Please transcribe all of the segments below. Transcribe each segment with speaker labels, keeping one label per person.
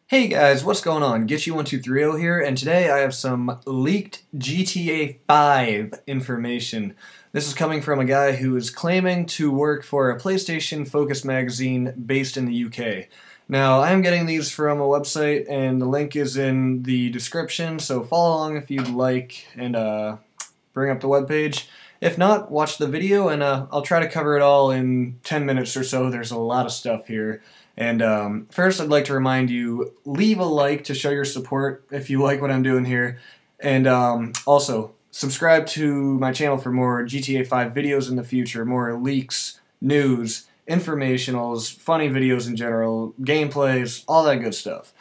Speaker 1: Hey guys, what's going on? Get123 here, and today I have some leaked GTA 5 information. This is coming from a guy who is claiming to work for a PlayStation-focused magazine based in the UK. Now, I'm getting these from a website, and the link is in the description, so follow along if you'd like, and bring up the webpage. If not, watch the video, and I'll try to cover it all in 10 minutes or so. There's a lot of stuff here. And first, I'd like to remind you, leave a like to show your support if you like what I'm doing here. And also, subscribe to my channel for more GTA 5 videos in the future, more leaks, news, informationals, funny videos in general, gameplays, all that good stuff.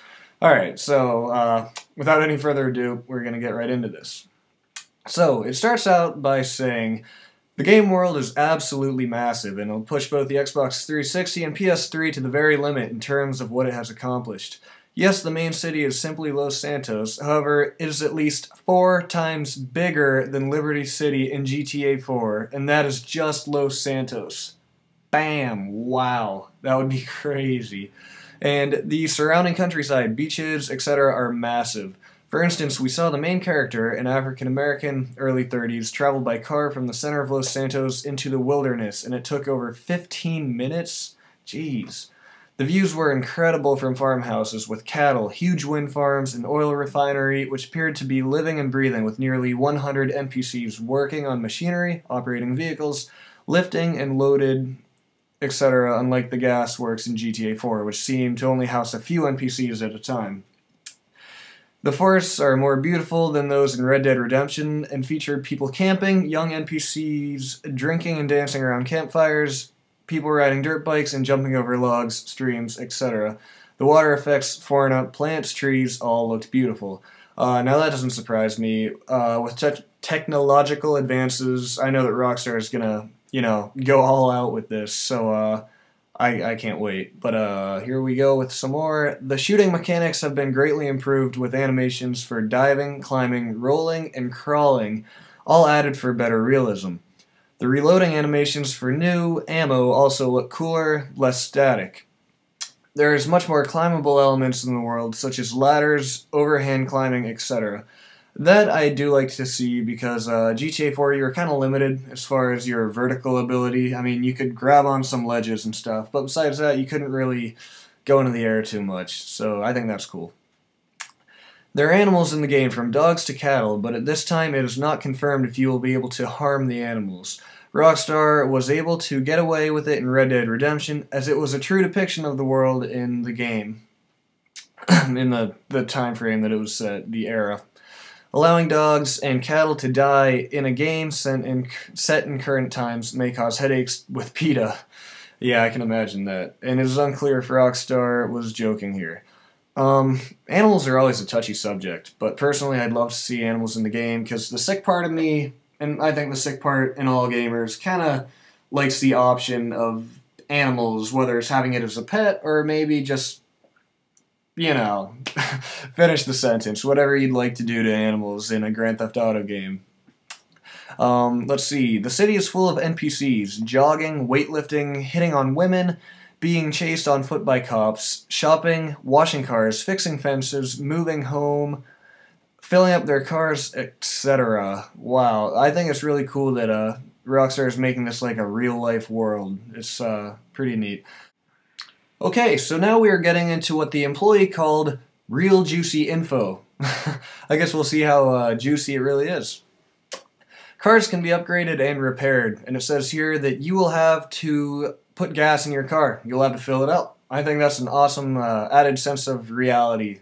Speaker 1: Alright, so without any further ado, we're going to get right into this. So, it starts out by saying, the game world is absolutely massive, and it'll push both the Xbox 360 and PS3 to the very limit in terms of what it has accomplished. Yes, the main city is simply Los Santos, however, it is at least 4 times bigger than Liberty City in GTA 4, and that is just Los Santos. Bam! Wow. That would be crazy. And the surrounding countryside, beaches, etc. are massive. For instance, we saw the main character, an African-American, early 30s, travel by car from the center of Los Santos into the wilderness, and it took over 15 minutes? Jeez. The views were incredible from farmhouses with cattle, huge wind farms, an oil refinery, which appeared to be living and breathing with nearly 100 NPCs working on machinery, operating vehicles, lifting and loaded, etc., unlike the gas works in GTA 4, which seemed to only house a few NPCs at a time. The forests are more beautiful than those in Red Dead Redemption and featured people camping, young NPCs drinking and dancing around campfires, people riding dirt bikes and jumping over logs, streams, etc. The water effects, fauna, plants, trees all looked beautiful. Now that doesn't surprise me. With technological advances, I know that Rockstar is gonna, go all out with this, so I can't wait. But here we go with some more. The shooting mechanics have been greatly improved with animations for diving, climbing, rolling, and crawling, all added for better realism. The reloading animations for new ammo also look cooler, less static. There is much more climbable elements in the world, such as ladders, overhand climbing, etc. That I do like to see because GTA 4 you were kind of limited as far as your vertical ability. I mean, you could grab on some ledges and stuff, but besides that, you couldn't really go into the air too much, so I think that's cool. There are animals in the game, from dogs to cattle, but at this time it is not confirmed if you will be able to harm the animals. Rockstar was able to get away with it in Red Dead Redemption, as it was a true depiction of the world in the game, in the time frame that it was set, the era. Allowing dogs and cattle to die in a game set in current times may cause headaches with PETA. Yeah, I can imagine that. And it is unclear if Rockstar was joking here. Animals are always a touchy subject, but personally I'd love to see animals in the game, because the sick part of me, and I think the sick part in all gamers, kind of likes the option of animals, whether it's having it as a pet or maybe just finish the sentence. Whatever you'd like to do to animals in a Grand Theft Auto game. Let's see. The city is full of NPCs. Jogging, weightlifting, hitting on women, being chased on foot by cops, shopping, washing cars, fixing fences, moving home, filling up their cars, etc. Wow. I think it's really cool that Rockstar is making this like a real-life world. It's pretty neat. Okay, so now we are getting into what the employee called real juicy info. I guess we'll see how juicy it really is. Cars can be upgraded and repaired, and it says here that you will have to put gas in your car. You'll have to fill it up. I think that's an awesome added sense of reality.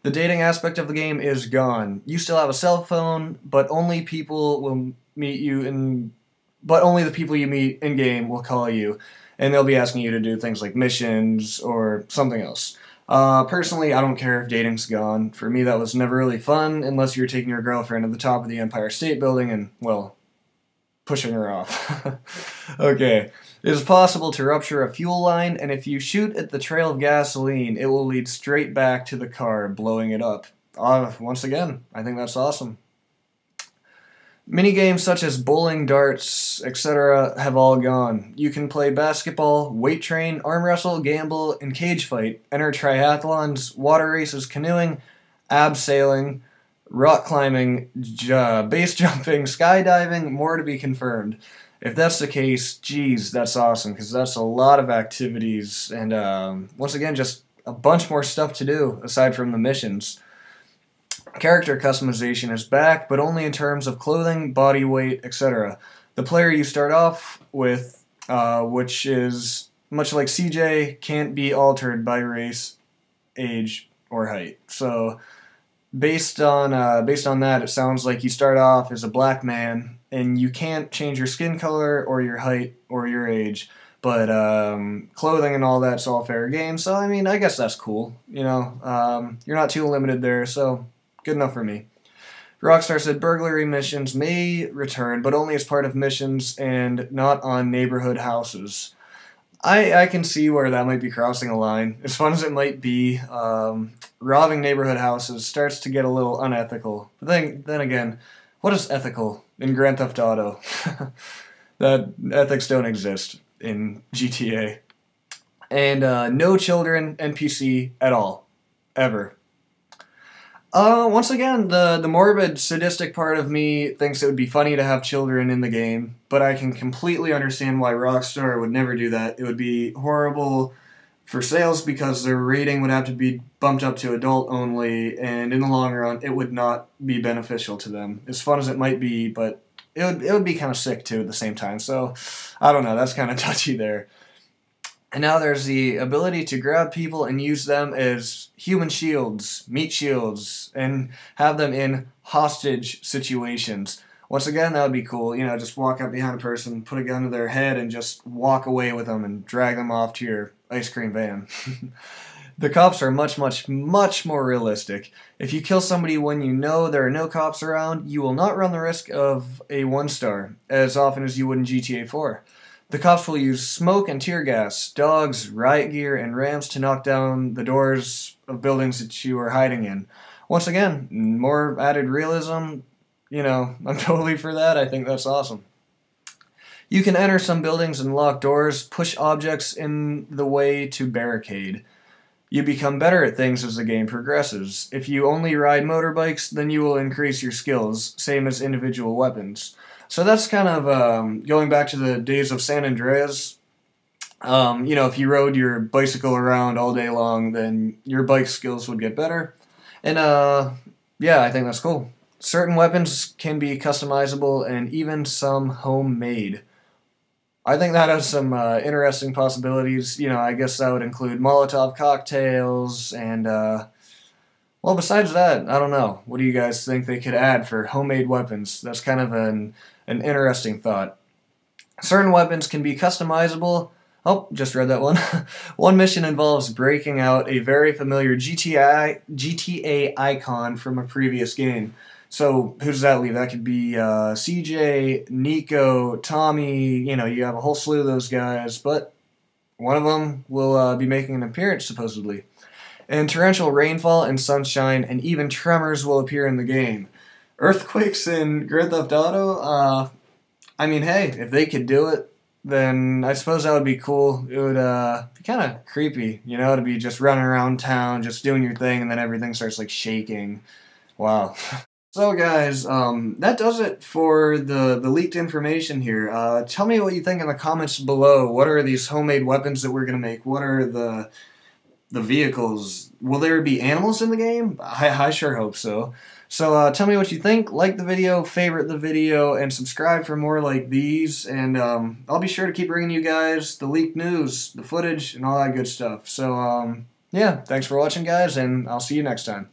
Speaker 1: The dating aspect of the game is gone. You still have a cell phone, but only people will meet you but only the people you meet in game will call you. And they'll be asking you to do things like missions or something else. Personally, I don't care if dating's gone. For me, that was never really fun, unless you're taking your girlfriend to the top of the Empire State Building and, well, pushing her off. Okay. It is possible to rupture a fuel line, and if you shoot at the trail of gasoline, it will lead straight back to the car, blowing it up. Once again, I think that's awesome. Minigames such as bowling, darts, etc. have all gone. You can play basketball, weight train, arm wrestle, gamble, and cage fight, enter triathlons, water races, canoeing, abseiling, rock climbing, base jumping, skydiving, more to be confirmed. If that's the case, geez, that's awesome, because that's a lot of activities, and once again, just a bunch more stuff to do, aside from the missions. Character customization is back, but only in terms of clothing, body weight, etc. The player you start off with, which is much like CJ, can't be altered by race, age, or height. So, based on that, it sounds like you start off as a black man, and you can't change your skin color or your height or your age. But clothing and all that's all fair game. So I mean, I guess that's cool. You know, you're not too limited there. So. Good enough for me. Rockstar said burglary missions may return, but only as part of missions and not on neighborhood houses. I can see where that might be crossing a line. As fun as it might be, robbing neighborhood houses starts to get a little unethical. But then again, what is ethical in Grand Theft Auto? That ethics don't exist in GTA. And no children NPC at all. Ever. Once again, the morbid, sadistic part of me thinks it would be funny to have children in the game, but I can completely understand why Rockstar would never do that. It would be horrible for sales because their rating would have to be bumped up to adult only, and in the long run, it would not be beneficial to them. As fun as it might be, but it would be kind of sick too at the same time, so I don't know, that's kind of touchy there. And now there's the ability to grab people and use them as human shields, meat shields, and have them in hostage situations. Once again, that would be cool. You know, just walk up behind a person, put a gun to their head, and just walk away with them and drag them off to your ice cream van. The cops are much, much, much more realistic. If you kill somebody when you know there are no cops around, you will not run the risk of a 1-star as often as you would in GTA 4. The cops will use smoke and tear gas, dogs, riot gear, and rams to knock down the doors of buildings that you are hiding in. Once again, more added realism. You know, I'm totally for that. I think that's awesome. You can enter some buildings and lock doors, push objects in the way to barricade. You become better at things as the game progresses. If you only ride motorbikes, then you will increase your skills, same as individual weapons. So that's kind of going back to the days of San Andreas. You know, if you rode your bicycle around all day long, then your bike skills would get better. And yeah, I think that's cool. Certain weapons can be customizable and even some homemade. I think that has some interesting possibilities. You know, I guess that would include Molotov cocktails and, well, besides that, I don't know. What do you guys think they could add for homemade weapons? That's kind of an interesting thought. Certain weapons can be customizable. Oh, just read that one. One mission involves breaking out a very familiar GTA icon from a previous game. So who does that leave? That could be CJ, Nico, Tommy, you know, you have a whole slew of those guys, but one of them will be making an appearance, supposedly. And torrential rainfall and sunshine and even tremors will appear in the game. Earthquakes in Grand Theft Auto, I mean, hey, if they could do it, then I suppose that would be cool. It would be kind of creepy, you know, to be just running around town, just doing your thing, and then everything starts, like, shaking. Wow. So guys, that does it for the leaked information here. Tell me what you think in the comments below. What are these homemade weapons that we're going to make? What are the vehicles? Will there be animals in the game? I sure hope so. So tell me what you think. Like the video, favorite the video, and subscribe for more like these. And I'll be sure to keep bringing you guys the leaked news, the footage, and all that good stuff. So yeah, thanks for watching, guys, and I'll see you next time.